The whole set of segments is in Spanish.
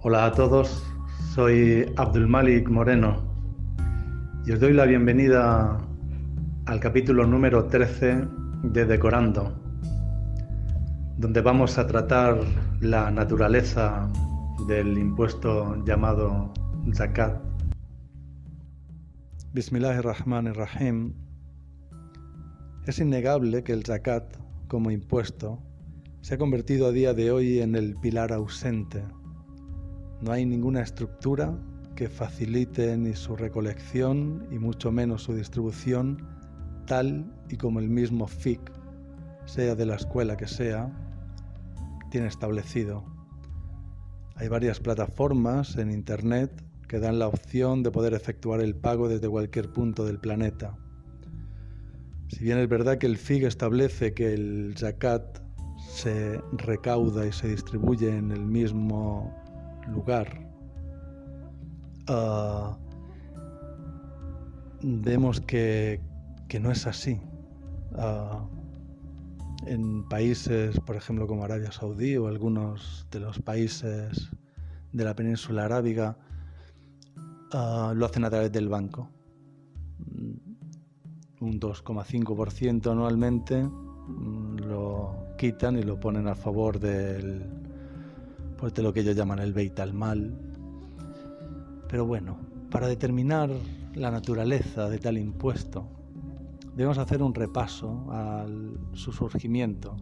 Hola a todos, soy Abdulmalik Moreno y os doy la bienvenida al capítulo número 13 de Decorando, donde vamos a tratar la naturaleza del impuesto llamado Zakat. Bismillahirrahmanirrahim. Es innegable que el Zakat, como impuesto, se ha convertido a día de hoy en el pilar ausente. No hay ninguna estructura que facilite ni su recolección y mucho menos su distribución, tal y como el mismo FIC, sea de la escuela que sea, tiene establecido. Hay varias plataformas en Internet que dan la opción de poder efectuar el pago desde cualquier punto del planeta. Si bien es verdad que el FIC establece que el Zakat se recauda y se distribuye en el mismo lugar, vemos que no es así. En países, por ejemplo, como Arabia Saudí o algunos de los países de la península arábiga, lo hacen a través del banco. Un 2,5% anualmente lo quitan y lo ponen a favor de lo que ellos llaman el Beit al-Mal. Pero bueno, para determinar la naturaleza de tal impuesto, debemos hacer un repaso a su surgimiento,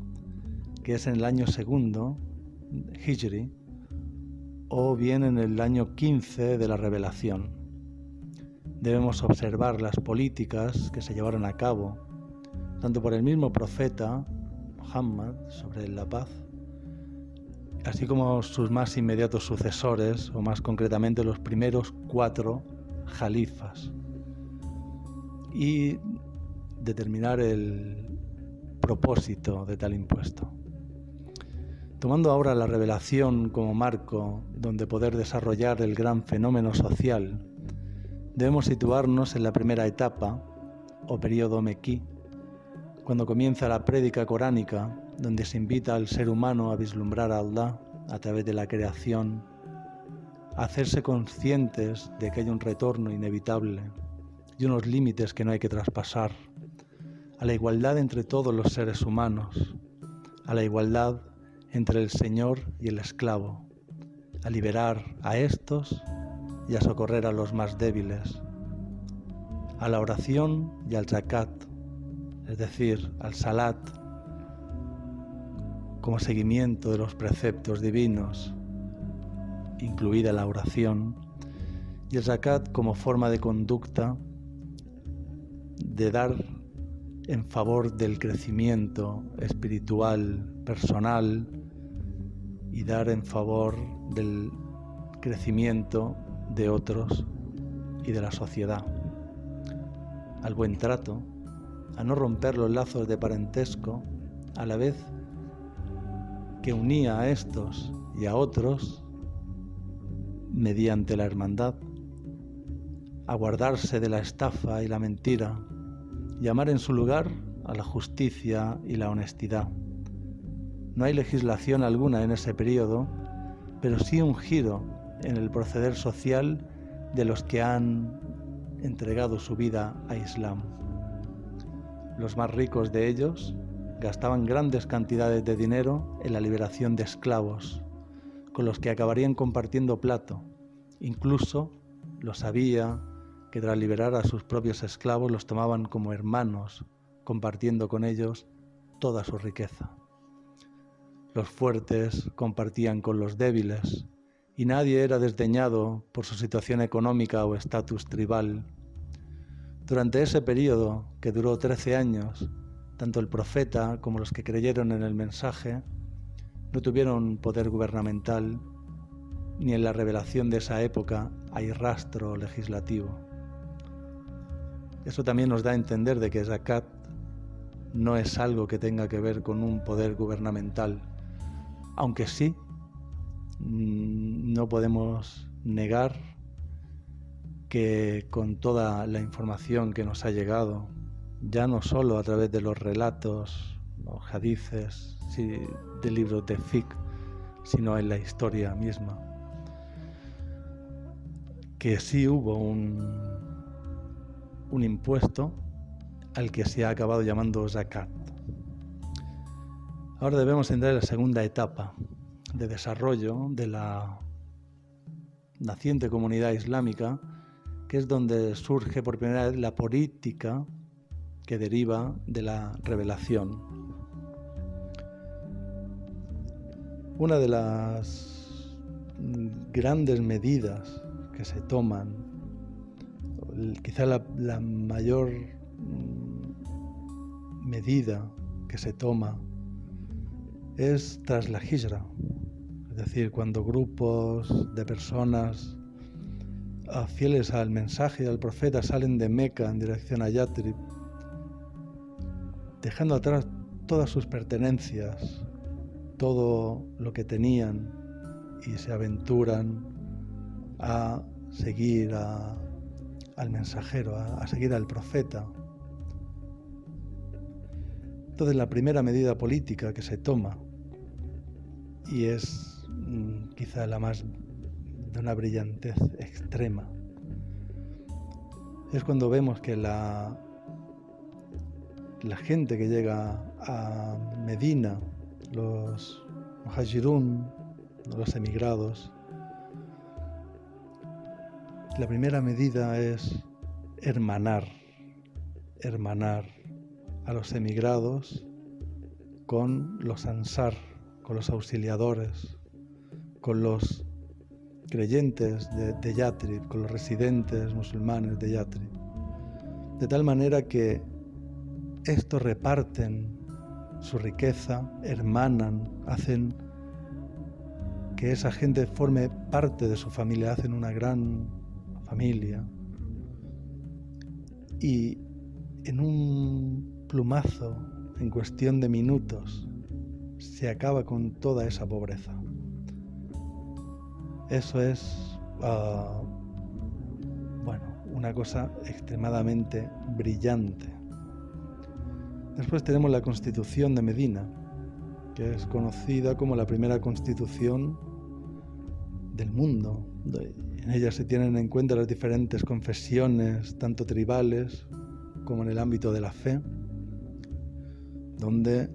que es en el año segundo, Hijri, o bien en el año 15 de la Revelación. Debemos observar las políticas que se llevaron a cabo, tanto por el mismo profeta, Muhammad, sobre la paz, así como sus más inmediatos sucesores, o más concretamente los primeros 4 jalifas, y determinar el propósito de tal impuesto. Tomando ahora la revelación como marco donde poder desarrollar el gran fenómeno social, debemos situarnos en la primera etapa, o periodo mequí, cuando comienza la prédica coránica, donde se invita al ser humano a vislumbrar a Allah a través de la creación, a hacerse conscientes de que hay un retorno inevitable y unos límites que no hay que traspasar, a la igualdad entre todos los seres humanos, a la igualdad entre el Señor y el esclavo, a liberar a estos y a socorrer a los más débiles, a la oración y al zakat, es decir, al salat, como seguimiento de los preceptos divinos, incluida la oración, y el zakat como forma de conducta de dar en favor del crecimiento espiritual, personal, y dar en favor del crecimiento de otros y de la sociedad, al buen trato, a no romper los lazos de parentesco, a la vez que unía a estos y a otros mediante la hermandad, a guardarse de la estafa y la mentira, y amar en su lugar a la justicia y la honestidad. No hay legislación alguna en ese periodo, pero sí un giro en el proceder social de los que han entregado su vida a Islam. Los más ricos de ellos gastaban grandes cantidades de dinero en la liberación de esclavos, con los que acabarían compartiendo plato. Incluso lo sabía que tras liberar a sus propios esclavos los tomaban como hermanos, compartiendo con ellos toda su riqueza. Los fuertes compartían con los débiles, y nadie era desdeñado por su situación económica o estatus tribal. Durante ese periodo, que duró 13 años, tanto el profeta como los que creyeron en el mensaje no tuvieron poder gubernamental, ni en la revelación de esa época hay rastro legislativo. Eso también nos da a entender de que Zakat no es algo que tenga que ver con un poder gubernamental, aunque sí, no podemos negar que con toda la información que nos ha llegado, ya no solo a través de los relatos o hadices del libro de fiqh, sino en la historia misma, que sí hubo un impuesto al que se ha acabado llamando zakat. Ahora debemos entrar en la segunda etapa de desarrollo de la naciente comunidad islámica, que es donde surge por primera vez la política que deriva de la revelación. Una de las grandes medidas que se toman, quizá la mayor medida que se toma, es tras la hijra, es decir, cuando grupos de personas fieles al mensaje del profeta salen de Meca en dirección a Yatrib, dejando atrás todas sus pertenencias, todo lo que tenían, y se aventuran a seguir al mensajero, a seguir al profeta. Entonces, la primera medida política que se toma, y es quizá la más de una brillantez extrema, es cuando vemos que la gente que llega a Medina, los muhajirún, los emigrados, la primera medida es hermanar a los emigrados con los ansar, con los auxiliadores, con los creyentes de Yatrib, con los residentes musulmanes de Yatrib, de tal manera que estos reparten su riqueza, hermanan, hacen que esa gente forme parte de su familia, hacen una gran familia, y en un plumazo, en cuestión de minutos, se acaba con toda esa pobreza. Eso es, una cosa extremadamente brillante. Después tenemos la Constitución de Medina, que es conocida como la primera constitución del mundo. En ella se tienen en cuenta las diferentes confesiones, tanto tribales como en el ámbito de la fe, donde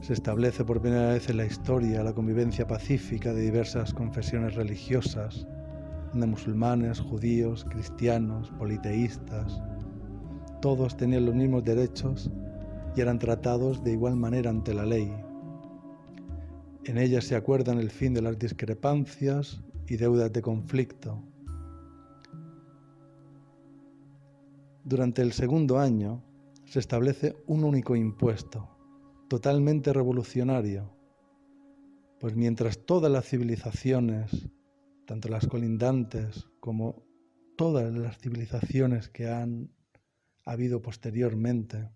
se establece por primera vez en la historia la convivencia pacífica de diversas confesiones religiosas, de musulmanes, judíos, cristianos, politeístas. Todos tenían los mismos derechos y eran tratados de igual manera ante la ley. En ella se acuerdan el fin de las discrepancias y deudas de conflicto. Durante el segundo año se establece un único impuesto, totalmente revolucionario, pues mientras todas las civilizaciones, tanto las colindantes como todas las civilizaciones que han habido posteriormente,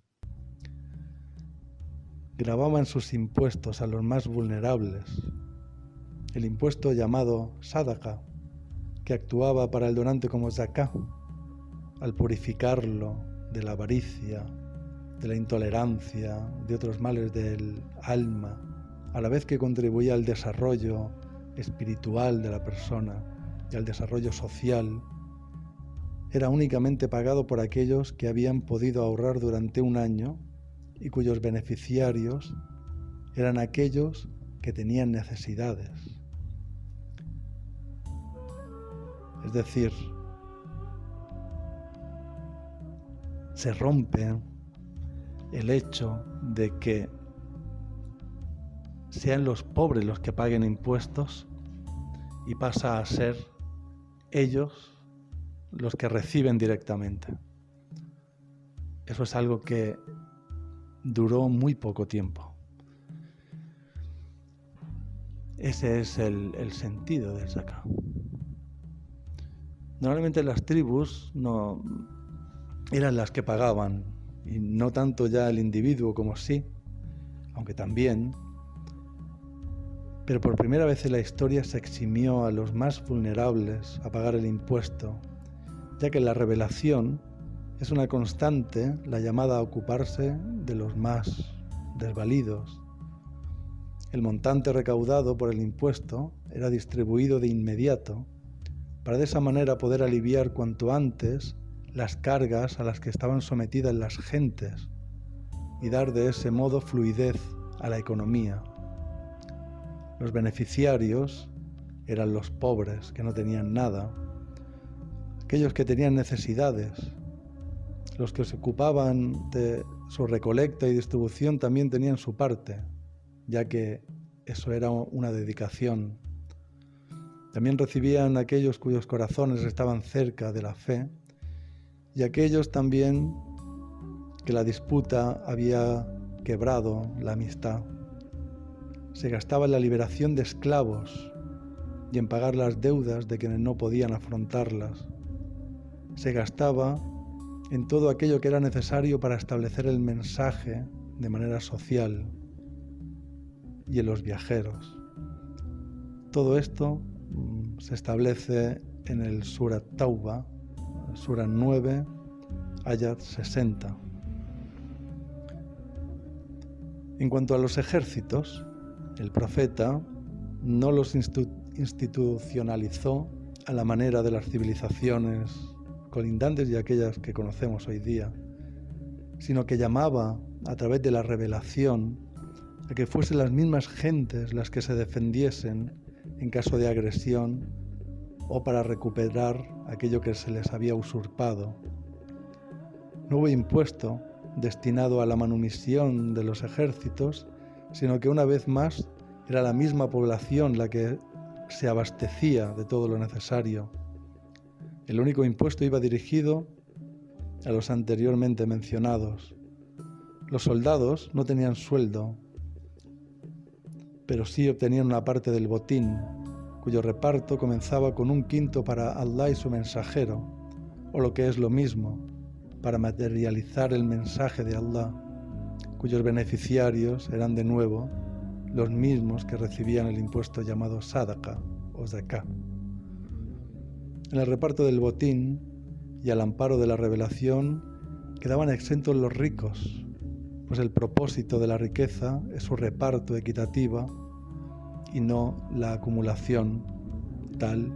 gravaban sus impuestos a los más vulnerables, el impuesto llamado Sadaqa, que actuaba para el donante como Zaká, al purificarlo de la avaricia, de la intolerancia, de otros males del alma, a la vez que contribuía al desarrollo espiritual de la persona y al desarrollo social, era únicamente pagado por aquellos que habían podido ahorrar durante un año y cuyos beneficiarios eran aquellos que tenían necesidades. Es decir, se rompe el hecho de que sean los pobres los que paguen impuestos y pasa a ser ellos los que reciben directamente. Eso es algo que duró muy poco tiempo. Ese es el sentido del Zaká. Normalmente las tribus no eran las que pagaban, y no tanto ya el individuo como sí, aunque también, pero por primera vez en la historia se eximió a los más vulnerables a pagar el impuesto, ya que la revelación es una constante, la llamada a ocuparse de los más desvalidos. El montante recaudado por el impuesto era distribuido de inmediato para de esa manera poder aliviar cuanto antes las cargas a las que estaban sometidas las gentes y dar de ese modo fluidez a la economía. Los beneficiarios eran los pobres, que no tenían nada, aquellos que tenían necesidades. Los que se ocupaban de su recolecta y distribución también tenían su parte, ya que eso era una dedicación. También recibían aquellos cuyos corazones estaban cerca de la fe y aquellos también que la disputa había quebrado la amistad. Se gastaba en la liberación de esclavos y en pagar las deudas de quienes no podían afrontarlas. Se gastaba en todo aquello que era necesario para establecer el mensaje de manera social y en los viajeros. Todo esto se establece en el Sura Tauba, Sura 9, Ayat 60. En cuanto a los ejércitos, el profeta no los institucionalizó a la manera de las civilizaciones colindantes y aquellas que conocemos hoy día, sino que llamaba a través de la revelación a que fuesen las mismas gentes las que se defendiesen en caso de agresión o para recuperar aquello que se les había usurpado. No hubo impuesto destinado a la manumisión de los ejércitos, sino que una vez más era la misma población la que se abastecía de todo lo necesario. El único impuesto iba dirigido a los anteriormente mencionados. Los soldados no tenían sueldo, pero sí obtenían una parte del botín, cuyo reparto comenzaba con 1/5 para Allah y su mensajero, o lo que es lo mismo, para materializar el mensaje de Allah, cuyos beneficiarios eran de nuevo los mismos que recibían el impuesto llamado Sadaqa o Zakah. En el reparto del botín y al amparo de la revelación quedaban exentos los ricos, pues el propósito de la riqueza es su reparto equitativa y no la acumulación tal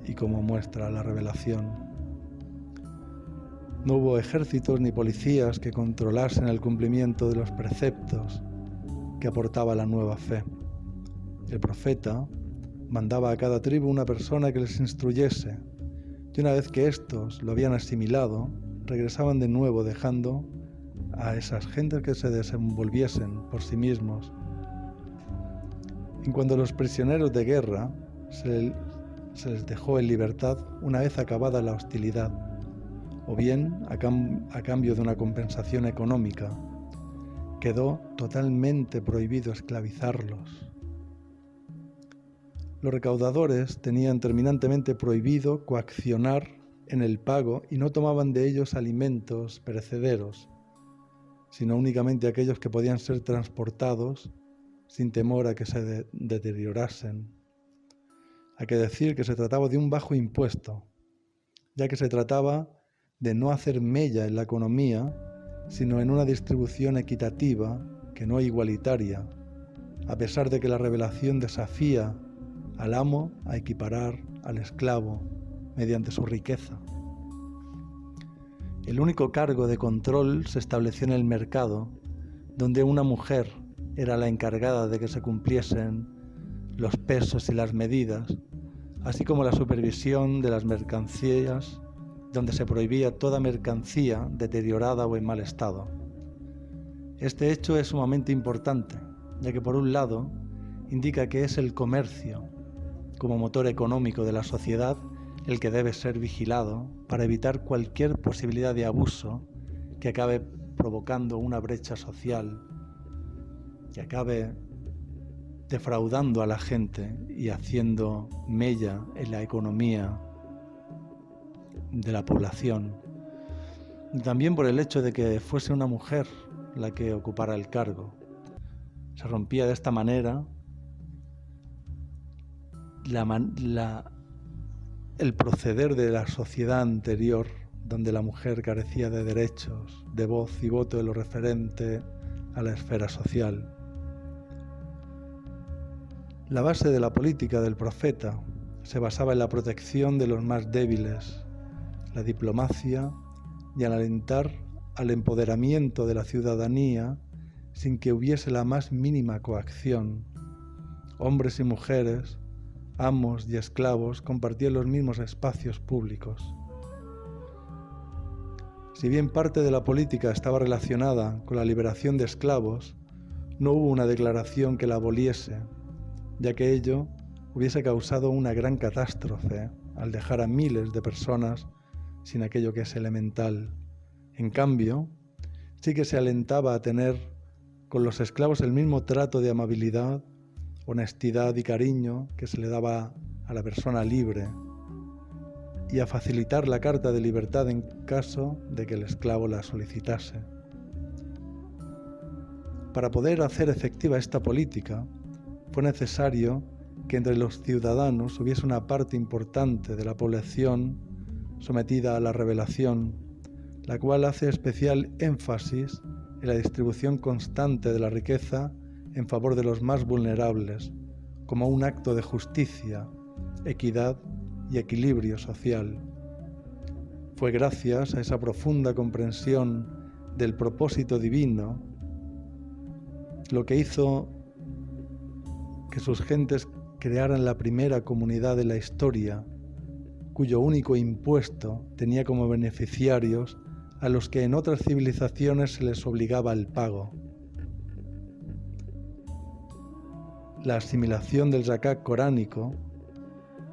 y como muestra la revelación. No hubo ejércitos ni policías que controlasen el cumplimiento de los preceptos que aportaba la nueva fe. El profeta mandaba a cada tribu una persona que les instruyese, y una vez que éstos lo habían asimilado, regresaban de nuevo dejando a esas gentes que se desenvolviesen por sí mismos. En cuanto a los prisioneros de guerra, se les dejó en libertad una vez acabada la hostilidad, o bien a cambio de una compensación económica. Quedó totalmente prohibido esclavizarlos. Los recaudadores tenían terminantemente prohibido coaccionar en el pago y no tomaban de ellos alimentos perecederos, sino únicamente aquellos que podían ser transportados sin temor a que se deteriorasen. Hay que decir que se trataba de un bajo impuesto, ya que se trataba de no hacer mella en la economía, sino en una distribución equitativa que no igualitaria, a pesar de que la revelación desafía al amo a equiparar al esclavo mediante su riqueza. El único cargo de control se estableció en el mercado, donde una mujer era la encargada de que se cumpliesen los pesos y las medidas, así como la supervisión de las mercancías, donde se prohibía toda mercancía deteriorada o en mal estado. Este hecho es sumamente importante, ya que por un lado indica que es el comercio, como motor económico de la sociedad, el que debe ser vigilado para evitar cualquier posibilidad de abuso que acabe provocando una brecha social, que acabe defraudando a la gente y haciendo mella en la economía de la población. Y también por el hecho de que fuese una mujer la que ocupara el cargo. Se rompía de esta manera el proceder de la sociedad anterior, donde la mujer carecía de derechos, de voz y voto en lo referente a la esfera social. La base de la política del profeta se basaba en la protección de los más débiles, la diplomacia y en alentar al empoderamiento de la ciudadanía sin que hubiese la más mínima coacción. Hombres y mujeres, amos y esclavos compartían los mismos espacios públicos. Si bien parte de la política estaba relacionada con la liberación de esclavos, no hubo una declaración que la aboliese, ya que ello hubiese causado una gran catástrofe al dejar a miles de personas sin aquello que es elemental. En cambio, sí que se alentaba a tener con los esclavos el mismo trato de amabilidad, honestidad y cariño que se le daba a la persona libre, y a facilitar la carta de libertad en caso de que el esclavo la solicitase. Para poder hacer efectiva esta política, fue necesario que entre los ciudadanos hubiese una parte importante de la población sometida a la revelación, la cual hace especial énfasis en la distribución constante de la riqueza en favor de los más vulnerables, como un acto de justicia, equidad y equilibrio social. Fue gracias a esa profunda comprensión del propósito divino lo que hizo que sus gentes crearan la primera comunidad de la historia, cuyo único impuesto tenía como beneficiarios a los que en otras civilizaciones se les obligaba al pago. La asimilación del zakat coránico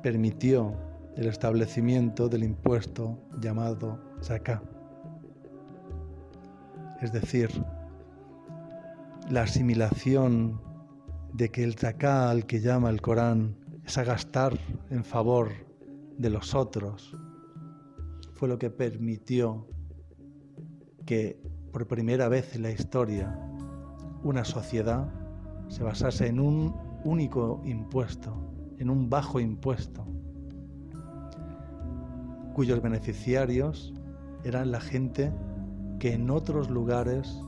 permitió el establecimiento del impuesto llamado zakat. Es decir, la asimilación de que el zakat al que llama el Corán es a gastar en favor de los otros, fue lo que permitió que por primera vez en la historia una sociedad se basase en un único impuesto, en un bajo impuesto, cuyos beneficiarios eran la gente que en otros lugares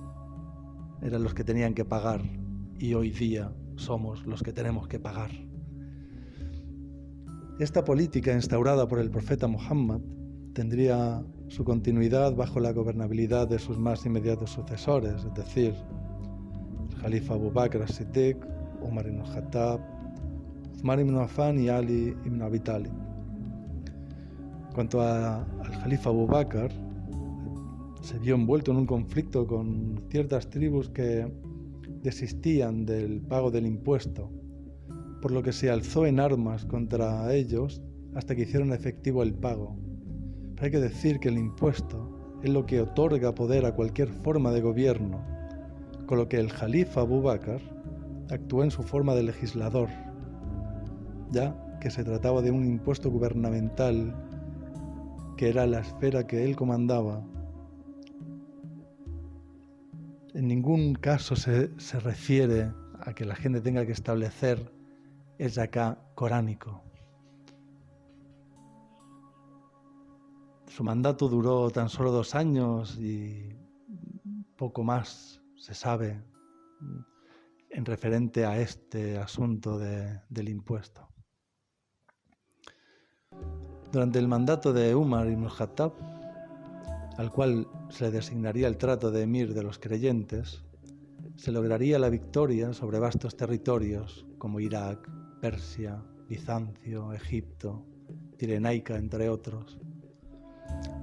eran los que tenían que pagar y hoy día somos los que tenemos que pagar. Esta política instaurada por el profeta Muhammad tendría su continuidad bajo la gobernabilidad de sus más inmediatos sucesores, es decir, el Jalifa Abu Bakr as-Siddiq, Umar ibn Khattab, Uthman ibn Affan y Ali ibn Abi Talib. Cuanto al Jalifa Abu Bakr, se vio envuelto en un conflicto con ciertas tribus que desistían del pago del impuesto, por lo que se alzó en armas contra ellos hasta que hicieron efectivo el pago. Pero hay que decir que el impuesto es lo que otorga poder a cualquier forma de gobierno, con lo que el Jalifa Abu Bakr actuó en su forma de legislador, ya que se trataba de un impuesto gubernamental que era la esfera que él comandaba. En ningún caso se refiere a que la gente tenga que establecer el zakat coránico. Su mandato duró tan solo 2 años y poco más se sabe en referente a este asunto del impuesto. Durante el mandato de Umar ibn Khattab, al cual se le designaría el trato de emir de los creyentes, se lograría la victoria sobre vastos territorios como Irak, Persia, Bizancio, Egipto, Cirenaica, entre otros.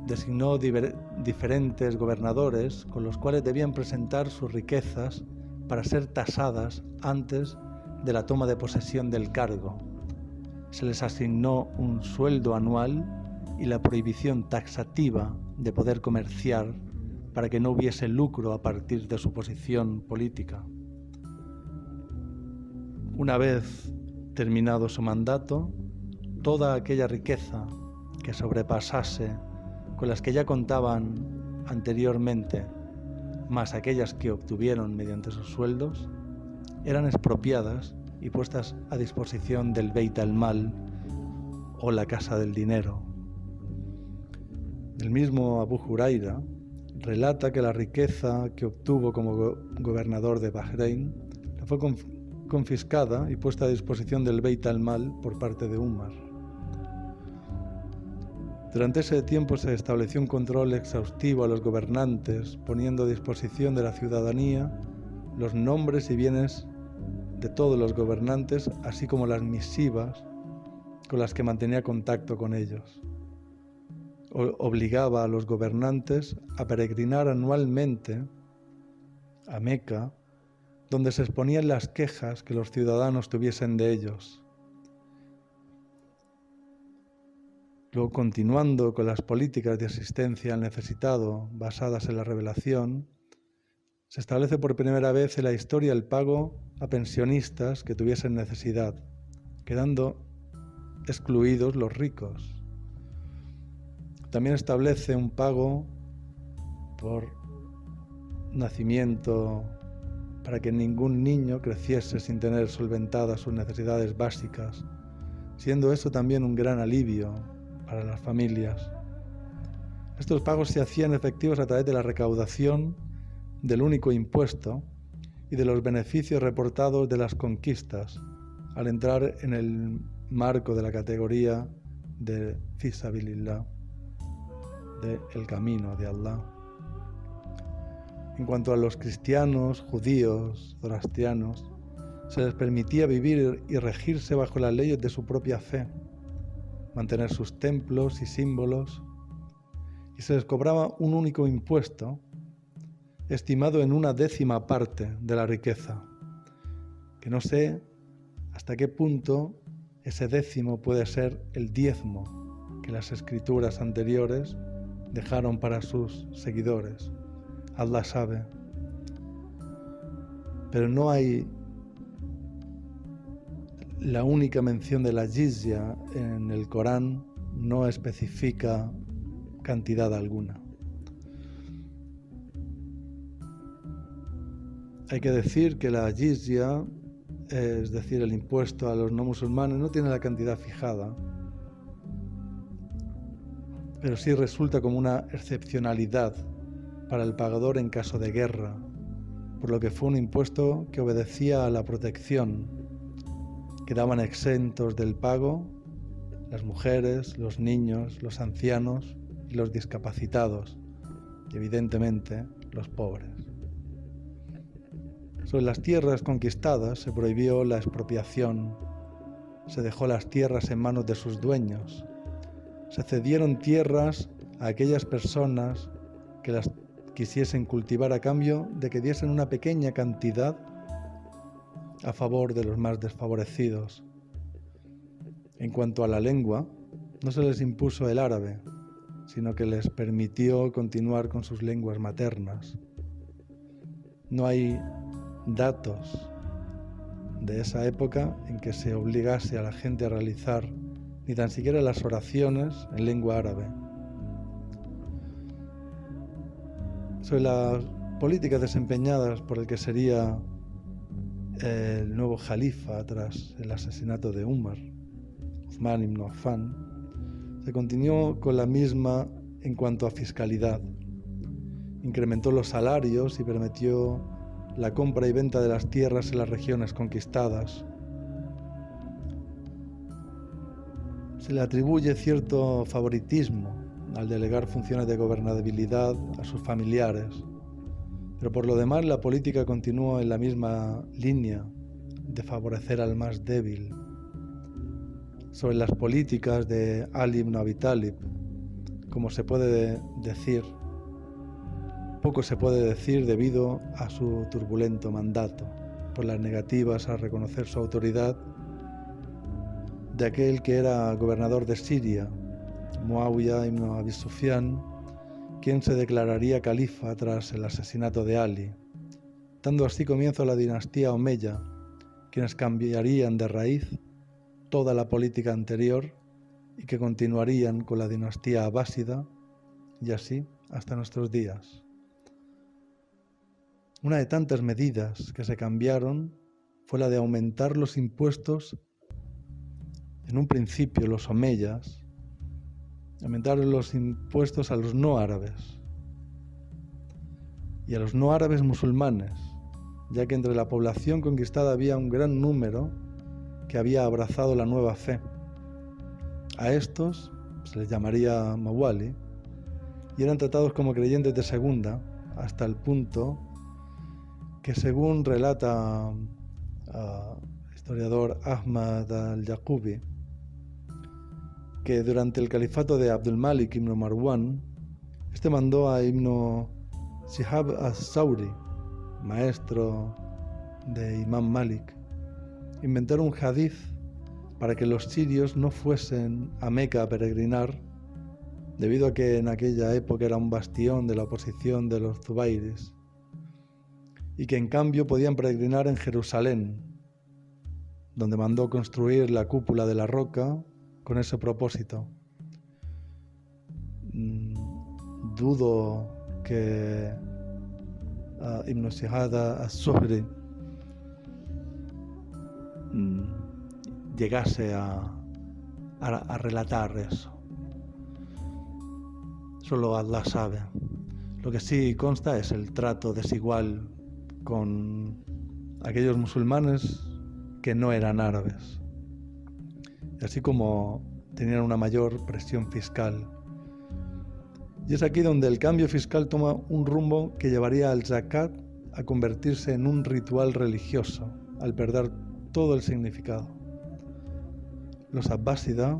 Designó diferentes gobernadores con los cuales debían presentar sus riquezas para ser tasadas antes de la toma de posesión del cargo. Se les asignó un sueldo anual y la prohibición taxativa de poder comerciar para que no hubiese lucro a partir de su posición política. Una vez terminado su mandato, toda aquella riqueza que sobrepasase con las que ya contaban anteriormente, más aquellas que obtuvieron mediante sus sueldos, eran expropiadas y puestas a disposición del Beit al-Mal o la Casa del Dinero. El mismo Abu Huraira relata que la riqueza que obtuvo como gobernador de Bahrein le fue confiscada y puesta a disposición del Beit al-Mal por parte de Umar. Durante ese tiempo se estableció un control exhaustivo a los gobernantes, poniendo a disposición de la ciudadanía los nombres y bienes de todos los gobernantes, así como las misivas con las que mantenía contacto con ellos. Obligaba a los gobernantes a peregrinar anualmente a Meca, donde se exponían las quejas que los ciudadanos tuviesen de ellos. Luego, continuando con las políticas de asistencia al necesitado basadas en la revelación, se establece por primera vez en la historia el pago a pensionistas que tuviesen necesidad, quedando excluidos los ricos. También establece un pago por nacimiento para que ningún niño creciese sin tener solventadas sus necesidades básicas, siendo eso también un gran alivio para las familias. Estos pagos se hacían efectivos a través de la recaudación del único impuesto y de los beneficios reportados de las conquistas, al entrar en el marco de la categoría de fi sabilillah, de el camino de Allah. En cuanto a los cristianos, judíos, zoroastrianos, se les permitía vivir y regirse bajo las leyes de su propia fe, mantener sus templos y símbolos, y se les cobraba un único impuesto, estimado en 1/10 parte de la riqueza, que no sé hasta qué punto ese décimo puede ser el diezmo que las escrituras anteriores dejaron para sus seguidores. Allah sabe. Pero no hay la única mención de la jizya en el Corán, no especifica cantidad alguna. Hay que decir que la jizya, es decir, el impuesto a los no musulmanes, no tiene la cantidad fijada, pero sí resulta como una excepcionalidad para el pagador en caso de guerra, por lo que fue un impuesto que obedecía a la protección. Quedaban exentos del pago las mujeres, los niños, los ancianos y los discapacitados, y evidentemente los pobres. Sobre las tierras conquistadas se prohibió la expropiación, se dejó las tierras en manos de sus dueños, se cedieron tierras a aquellas personas que las quisiesen cultivar a cambio de que diesen una pequeña cantidad a favor de los más desfavorecidos. En cuanto a la lengua, no se les impuso el árabe, sino que les permitió continuar con sus lenguas maternas. No hay datos de esa época en que se obligase a la gente a realizar ni tan siquiera las oraciones en lengua árabe. Sobre las políticas desempeñadas por el que sería el nuevo califa tras el asesinato de Umar, Uthman ibn Affan, se continuó con la misma en cuanto a fiscalidad. Incrementó los salarios y permitió la compra y venta de las tierras en las regiones conquistadas. Se le atribuye cierto favoritismo al delegar funciones de gobernabilidad a sus familiares, pero por lo demás la política continuó en la misma línea de favorecer al más débil. Sobre las políticas de Ali ibn Abi Talib, como se puede decir, poco se puede decir debido a su turbulento mandato, por las negativas a reconocer su autoridad de aquel que era gobernador de Siria, Muawiyah ibn Abi Sufyan, quien se declararía califa tras el asesinato de Ali, dando así comienzo a la dinastía Omeya, quienes cambiarían de raíz toda la política anterior y que continuarían con la dinastía abásida y así hasta nuestros días. Una de tantas medidas que se cambiaron fue la de aumentar los impuestos. En un principio los omeyas aumentaron los impuestos a los no árabes y a los no árabes musulmanes, ya que entre la población conquistada había un gran número que había abrazado la nueva fe. A estos se les llamaría Mawali, y eran tratados como creyentes de segunda, hasta el punto que, según relata el historiador Ahmad al-Yaqubi, que durante el califato de Abdul Malik ibn Marwan, este mandó a Ibn Shihab as-Sawri, maestro de Imam Malik, inventar un hadith para que los sirios no fuesen a Meca a peregrinar, debido a que en aquella época era un bastión de la oposición de los zubairis, y que en cambio podían peregrinar en Jerusalén, donde mandó construir la cúpula de la roca con ese propósito. Dudo que Ibn Shihab as-Zuhri llegase a relatar eso. Solo Allah sabe. Lo que sí consta es el trato desigual con aquellos musulmanes que no eran árabes, así como tenían una mayor presión fiscal. Y es aquí donde el cambio fiscal toma un rumbo que llevaría al zakat a convertirse en un ritual religioso, al perder todo el significado. Los abbásida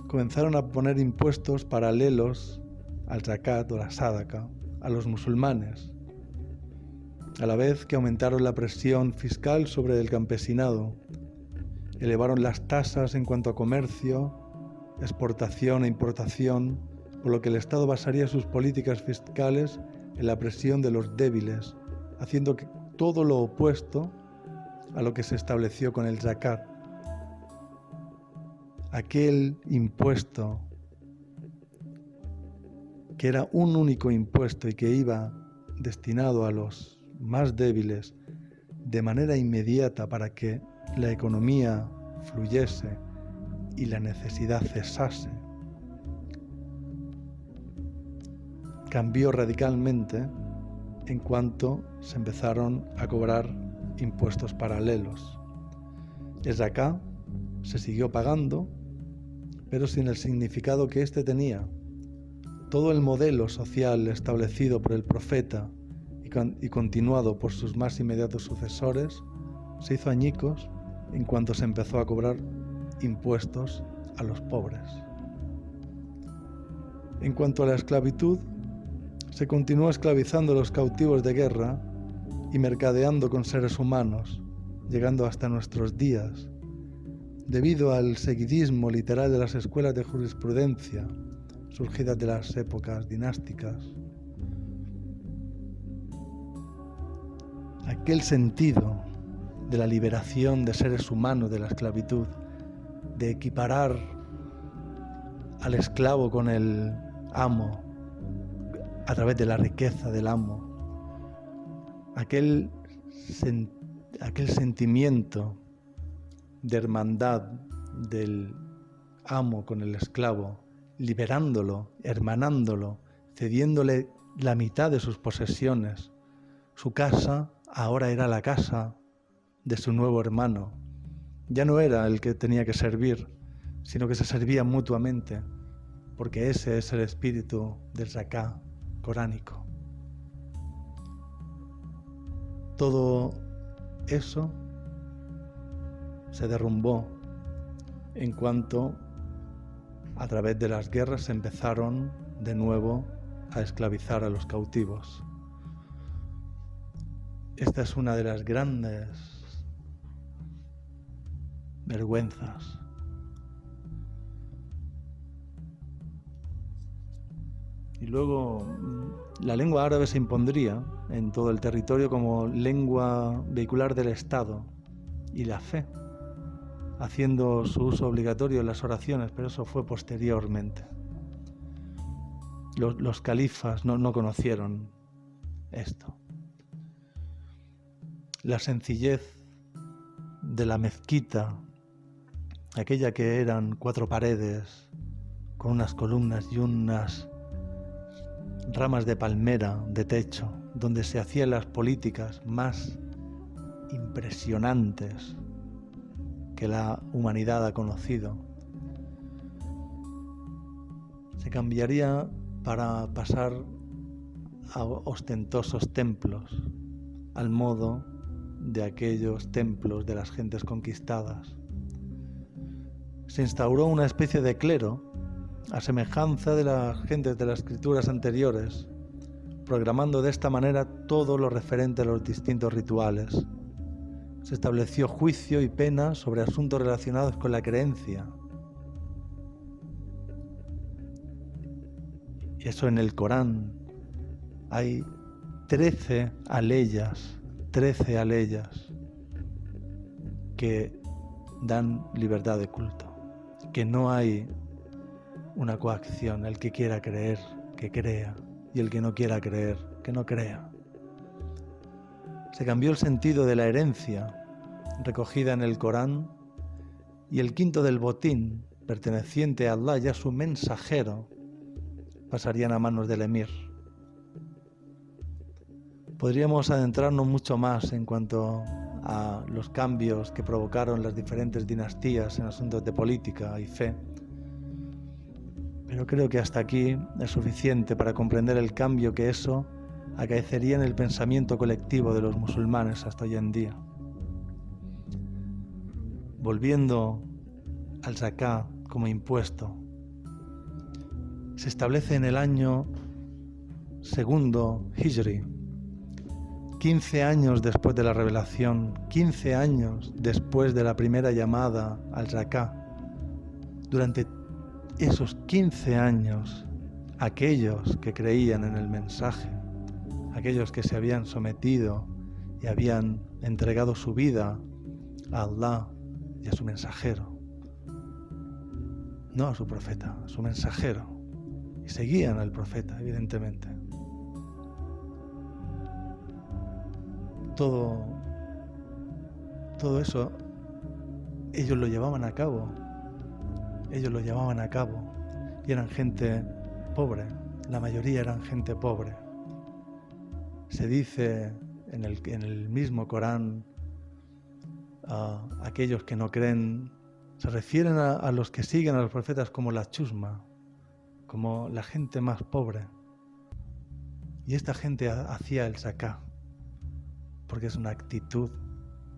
comenzaron a poner impuestos paralelos al zakat o la sadaqa a los musulmanes, a la vez que aumentaron la presión fiscal sobre el campesinado, elevaron las tasas en cuanto a comercio, exportación e importación, por lo que el Estado basaría sus políticas fiscales en la presión de los débiles, haciendo todo lo opuesto a lo que se estableció con el zakat. Aquel impuesto, que era un único impuesto y que iba destinado a los más débiles de manera inmediata para que la economía fluyese y la necesidad cesase, cambió radicalmente en cuanto se empezaron a cobrar impuestos paralelos. El zakat se siguió pagando, pero sin el significado que éste tenía. Todo el modelo social establecido por el profeta y continuado por sus más inmediatos sucesores se hizo añicos en cuanto se empezó a cobrar impuestos a los pobres. En cuanto a la esclavitud, se continuó esclavizando a los cautivos de guerra y mercadeando con seres humanos, llegando hasta nuestros días, debido al seguidismo literal de las escuelas de jurisprudencia surgidas de las épocas dinásticas. Aquel sentido de la liberación de seres humanos de la esclavitud, de equiparar al esclavo con el amo a través de la riqueza del amo, aquel sentimiento de hermandad del amo con el esclavo, liberándolo, hermanándolo, cediéndole la mitad de sus posesiones. Su casa ahora era la casa de su nuevo hermano. Ya no era el que tenía que servir, sino que se servían mutuamente, porque ese es el espíritu del zakat coránico. Todo eso se derrumbó en cuanto a través de las guerras se empezaron de nuevo a esclavizar a los cautivos. Esta es una de las grandes vergüenzas. Y luego la lengua árabe se impondría en todo el territorio como lengua vehicular del Estado y la fe, haciendo su uso obligatorio en las oraciones, pero eso fue posteriormente. Los califas no conocieron esto. La sencillez de la mezquita, aquella que eran 4 paredes con unas columnas y unas ramas de palmera de techo, donde se hacían las políticas más impresionantes que la humanidad ha conocido. se cambiaría para pasar a ostentosos templos, al modo de aquellos templos de las gentes conquistadas. Se instauró una especie de clero, a semejanza de las gentes de las escrituras anteriores, programando de esta manera todo lo referente a los distintos rituales. Se estableció juicio y pena sobre asuntos relacionados con la creencia. Y eso en el Corán. Hay 13 aleyas que dan libertad de culto, que no hay una coacción. El que quiera creer, que crea, y el que no quiera creer, que no crea. Se cambió el sentido de la herencia recogida en el Corán, y el quinto del botín, perteneciente a Allah y a su mensajero, pasarían a manos del emir. Podríamos adentrarnos mucho más en cuanto a los cambios que provocaron las diferentes dinastías en asuntos de política y fe, pero creo que hasta aquí es suficiente para comprender el cambio que eso acaecería en el pensamiento colectivo de los musulmanes hasta hoy en día. Volviendo al zakah como impuesto, se establece en el año segundo Hijri, 15 años después de la revelación, 15 años después de la primera llamada al zakah. Durante esos 15 años, aquellos que creían en el mensaje, aquellos que se habían sometido y habían entregado su vida a Allah y a su mensajero, no a su profeta, a su mensajero, y seguían al profeta, evidentemente. Todo eso ellos lo llevaban a cabo. Y eran gente pobre. La mayoría eran gente pobre. Se dice en el mismo Corán, aquellos que no creen, se refieren a los que siguen a los profetas como la chusma, como la gente más pobre. Y esta gente hacía el zakah, porque es una actitud,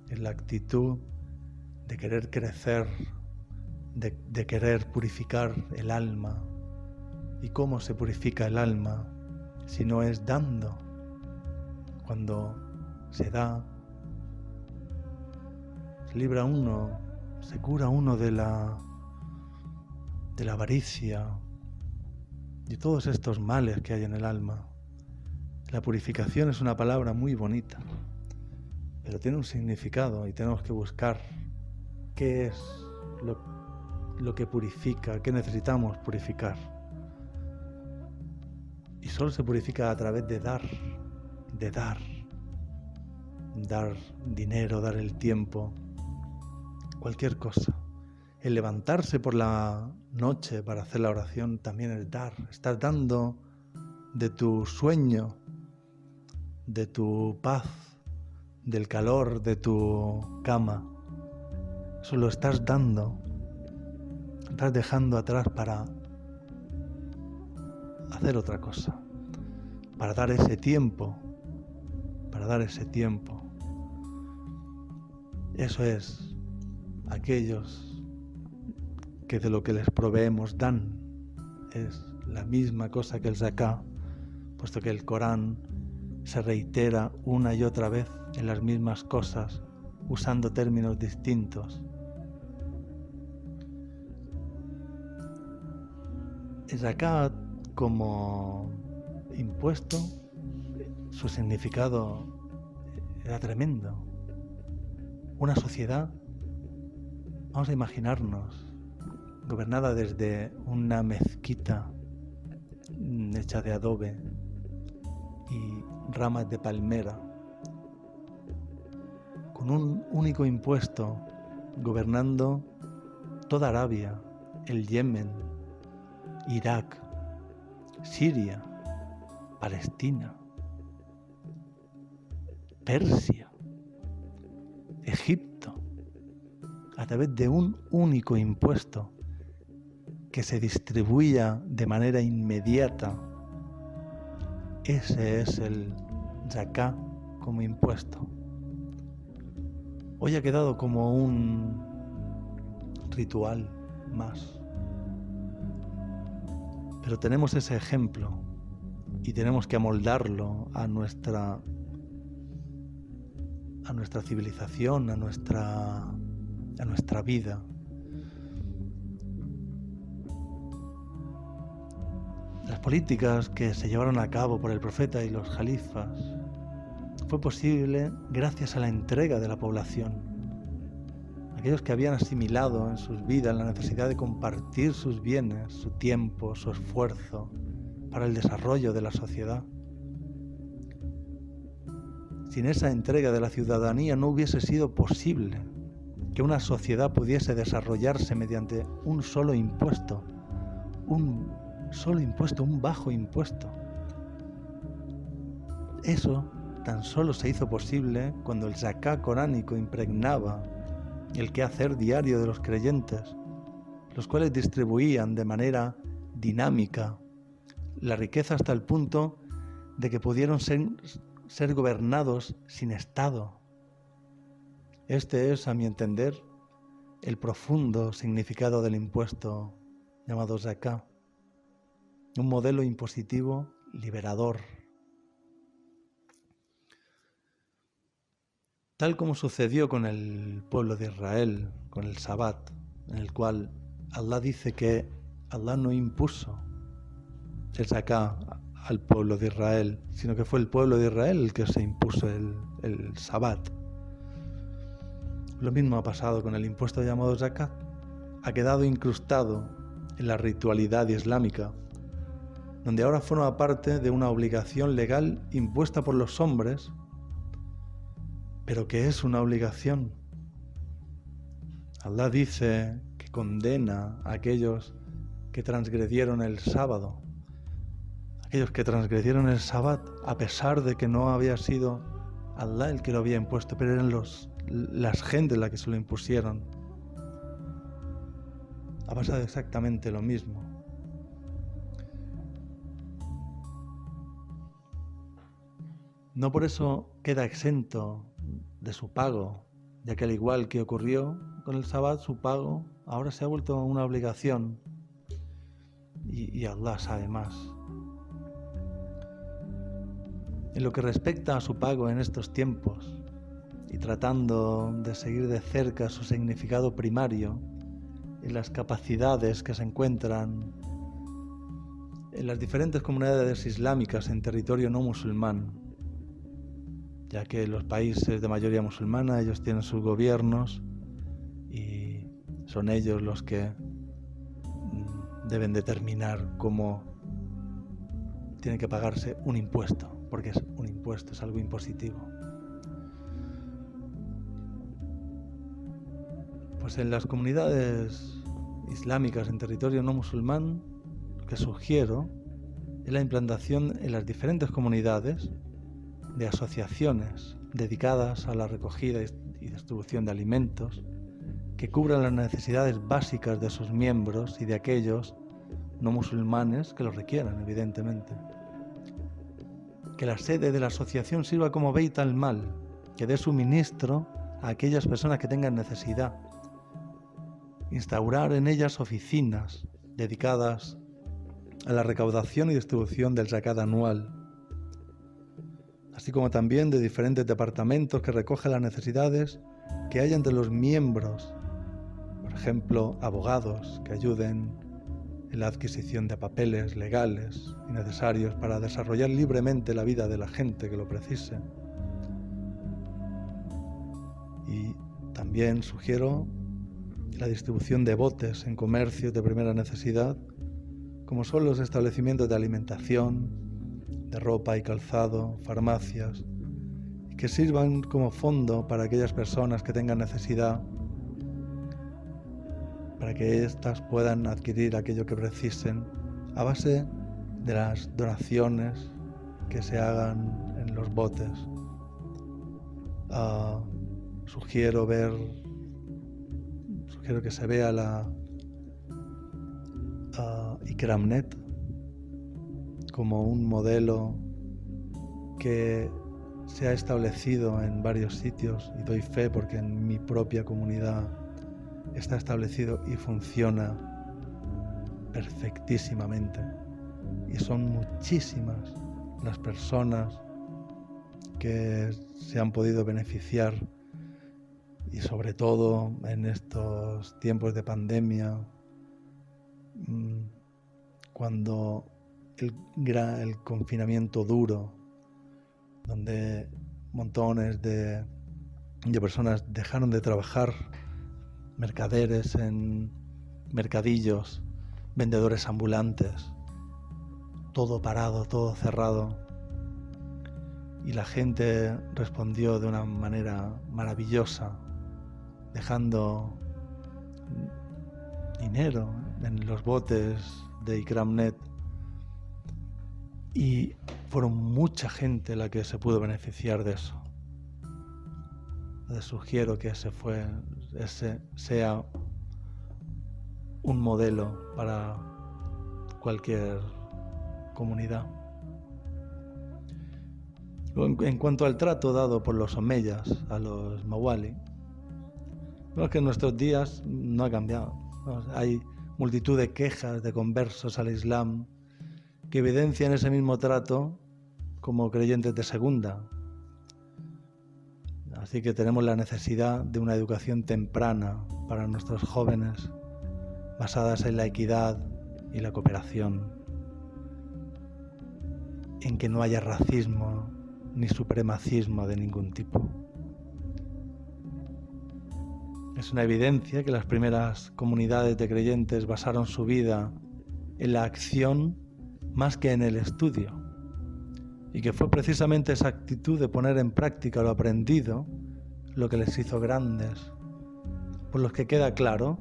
es la actitud de querer crecer, de querer purificar el alma. ¿Y cómo se purifica el alma si no es dando? Cuando se da, se libra uno, se cura uno de la avaricia y todos estos males que hay en el alma. La purificación es una palabra muy bonita, pero tiene un significado y tenemos que buscar qué es lo que purifica, qué necesitamos purificar. Y solo se purifica a través de dar dinero, dar el tiempo, cualquier cosa. El levantarse por la noche para hacer la oración también es dar. Estás dando de tu sueño, de tu paz, del calor de tu cama. Eso lo estás dando. Estás dejando atrás para hacer otra cosa, para dar ese tiempo, Eso es aquellos que de lo que les proveemos dan. Es la misma cosa que el zakah, puesto que el Corán se reitera una y otra vez en las mismas cosas, usando términos distintos. El zakah como impuesto, su significado era tremendo. Una sociedad, vamos a imaginarnos, gobernada desde una mezquita hecha de adobe y ramas de palmera, con un único impuesto, gobernando toda Arabia, el Yemen, Irak, Siria, Palestina, Persia, Egipto, a través de un único impuesto que se distribuía de manera inmediata. Ese es el zakat como impuesto. Hoy ha quedado como un ritual más. Pero tenemos ese ejemplo y tenemos que amoldarlo a nuestra civilización, a nuestra vida. Las políticas que se llevaron a cabo por el profeta y los califas fue posible gracias a la entrega de la población. Aquellos que habían asimilado en sus vidas la necesidad de compartir sus bienes, su tiempo, su esfuerzo para el desarrollo de la sociedad. Sin esa entrega de la ciudadanía no hubiese sido posible que una sociedad pudiese desarrollarse mediante un solo impuesto, un bajo impuesto. Eso tan solo se hizo posible cuando el zakat coránico impregnaba el quehacer diario de los creyentes, los cuales distribuían de manera dinámica la riqueza hasta el punto de que pudieron ser gobernados sin Estado. Este es, a mi entender, el profundo significado del impuesto llamado zakat, un modelo impositivo liberador. Tal como sucedió con el pueblo de Israel, con el Sabbat, en el cual Allah dice que Allah no impuso el zakat al pueblo de Israel, sino que fue el pueblo de Israel el que se impuso el Sabbat. Lo mismo ha pasado con el impuesto llamado zakat. Ha quedado incrustado en la ritualidad islámica, donde ahora forma parte de una obligación legal impuesta por los hombres, pero que es una obligación. Allah dice que condena a aquellos que transgredieron el sábado, aquellos que transgredieron el Sabbat, a pesar de que no había sido Allah el que lo había impuesto, pero eran las gentes las que se lo impusieron. Ha pasado exactamente lo mismo. No por eso queda exento de su pago, ya que al igual que ocurrió con el Sabbat, su pago ahora se ha vuelto una obligación y Allah sabe más. En lo que respecta a su pago en estos tiempos y tratando de seguir de cerca su significado primario y las capacidades que se encuentran en las diferentes comunidades islámicas en territorio no musulmán, ya que los países de mayoría musulmana, ellos tienen sus gobiernos y son ellos los que deben determinar cómo tiene que pagarse un impuesto, porque es un impuesto, es algo impositivo. Pues en las comunidades islámicas en territorio no musulmán, lo que sugiero es la implantación en las diferentes comunidades de asociaciones dedicadas a la recogida y distribución de alimentos que cubran las necesidades básicas de sus miembros y de aquellos no musulmanes que lo requieran, evidentemente. Que la sede de la asociación sirva como Beit al-Mal, que dé suministro a aquellas personas que tengan necesidad. Instaurar en ellas oficinas dedicadas a la recaudación y distribución del zakat anual, así como también de diferentes departamentos que recojan las necesidades que haya entre los miembros, por ejemplo, abogados que ayuden en la adquisición de papeles legales y necesarios para desarrollar libremente la vida de la gente que lo precise. Y también sugiero la distribución de botes en comercios de primera necesidad, como son los establecimientos de alimentación, de ropa y calzado, farmacias, y que sirvan como fondo para aquellas personas que tengan necesidad, para que éstas puedan adquirir aquello que precisen a base de las donaciones que se hagan en los botes. Sugiero que se vea Ikramnet como un modelo que se ha establecido en varios sitios, y doy fe porque en mi propia comunidad está establecido y funciona perfectísimamente. Y son muchísimas las personas que se han podido beneficiar, y sobre todo en estos tiempos de pandemia, cuando el confinamiento duro, donde montones de personas dejaron de trabajar, mercaderes en mercadillos, vendedores ambulantes, todo parado, todo cerrado, y la gente respondió de una manera maravillosa, dejando dinero en los botes de Ikramnet, y fueron mucha gente la que se pudo beneficiar de eso. Les sugiero que ese sea un modelo para cualquier comunidad. En cuanto al trato dado por los omeyas a los mawali, es que en nuestros días no ha cambiado. Hay multitud de quejas de conversos al Islam que evidencian ese mismo trato como creyentes de segunda. Así que tenemos la necesidad de una educación temprana para nuestros jóvenes, basadas en la equidad y la cooperación, en que no haya racismo ni supremacismo de ningún tipo. Es una evidencia que las primeras comunidades de creyentes basaron su vida en la acción más que en el estudio, y que fue precisamente esa actitud de poner en práctica lo aprendido lo que les hizo grandes, por los que queda claro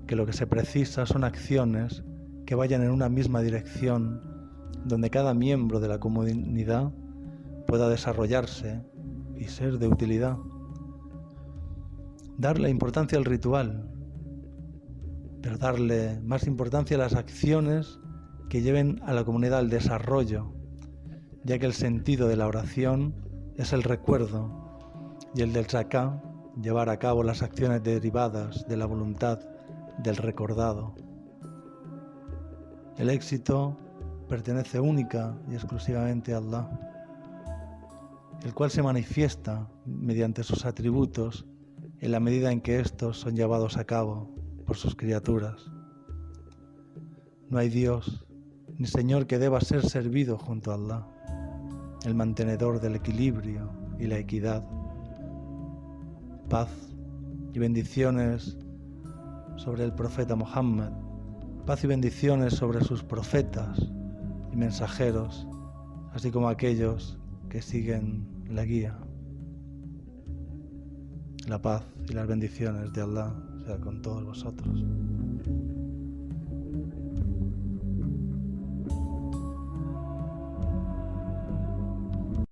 que lo que se precisa son acciones que vayan en una misma dirección, donde cada miembro de la comunidad pueda desarrollarse y ser de utilidad. Darle importancia al ritual, pero darle más importancia a las acciones que lleven a la comunidad al desarrollo, ya que el sentido de la oración es el recuerdo, y el del zakah, llevar a cabo las acciones derivadas de la voluntad del recordado. El éxito pertenece única y exclusivamente a Allah, el cual se manifiesta mediante sus atributos en la medida en que estos son llevados a cabo por sus criaturas. No hay Dios ni Señor que deba ser servido junto a Allah, el mantenedor del equilibrio y la equidad. Paz y bendiciones sobre el profeta Muhammad, paz y bendiciones sobre sus profetas y mensajeros, así como aquellos que siguen la guía. La paz y las bendiciones de Allah sea con todos vosotros.